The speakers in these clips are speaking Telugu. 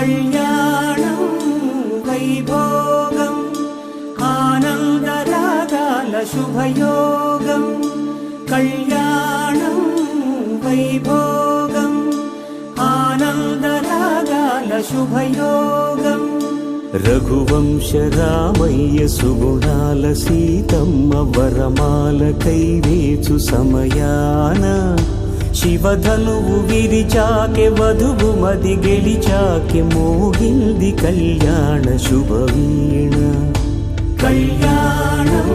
కళ్యాణం వైభోగం ఆనందరాగాల శుభయోగం కళ్యాణం వైభోగం ఆనందరాగాల శుభయోగం రఘువంశ రామయ్య సుగుణాల సీతమ్మ వరమాల కైవేచు సమయాన శివధనువు విరిచాకె వధువు మది గెలిచాకె మోగింది కళ్యాణ శుభవీణ కళ్యాణం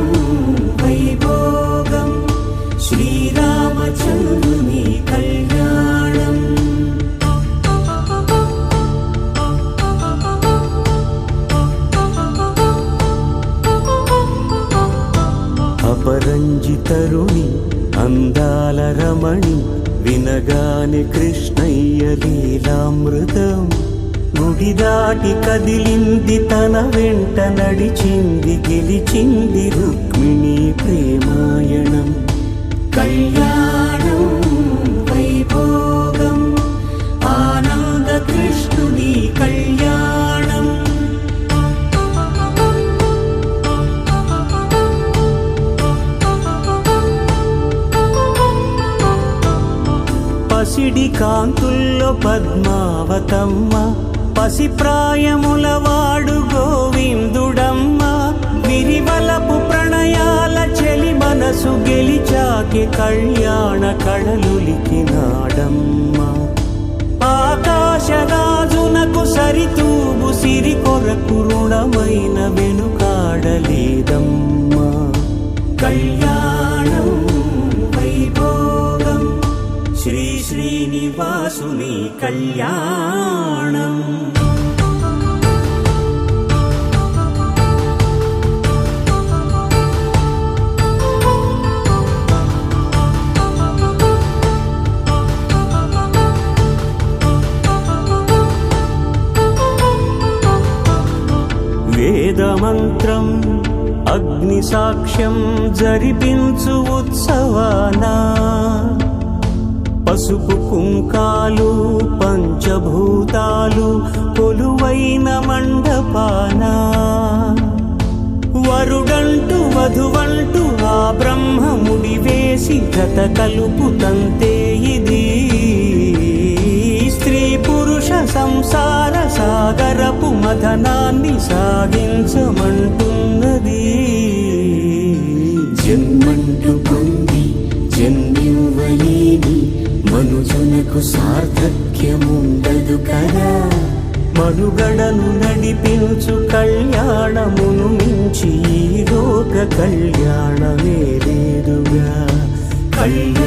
వైభోగం శ్రీరామచంద్రుని కళ్యాణం అపరంజి తరుణి అందాల రమణి వినగానే కృష్ణయ్య లీలామృతం గుడి దాటి కదిలింది తన వెంట నడిచింది గెలిచింది రుక్మిణి ప్రేమాయణం కళ్యాణం వైభోగం ఆనంద కృష్ణుని కళ్యాణం పసిడి కాంతుల్లో పద్మావతమ్మ పసిప్రాయముల వాడు గోవిందుడమ్మ విరివలపు ప్రణయాల చెలి మనసు గెలిచాకె కళ్యాణ కళలులికినాడమ్మ ఆకాశరాజునకు సరితూబు సిరి కొరకు రుణమైన వెనుకాడలేదమ్మ కళ్యాణం వైభోగం శ్రీ శ్రీనివాసుని కళ్యాణం వేదమంత్రం అగ్ని సాక్ష్యం జరిపించు ఉత్సవానా పసుపు కుంకాలు పంచభూతాలు కొలువైన మండపాన వరుడంటూ వధువంటూ ఆ బ్రహ్మముడి వేసి జత కలుపుతంతే ఇది స్త్రీ పురుష సంసార సాగరపు మథనాన్ని సాగించమంటున్నది జన్మంటూ పొంది జన్మివ్వలేని మనుజునకు సార్థక్యముండదు కదా మనుగడను నడిపించు కళ్యాణమును మించి ఈ లోక కళ్యాణమే లేదుగా కళ్యాణం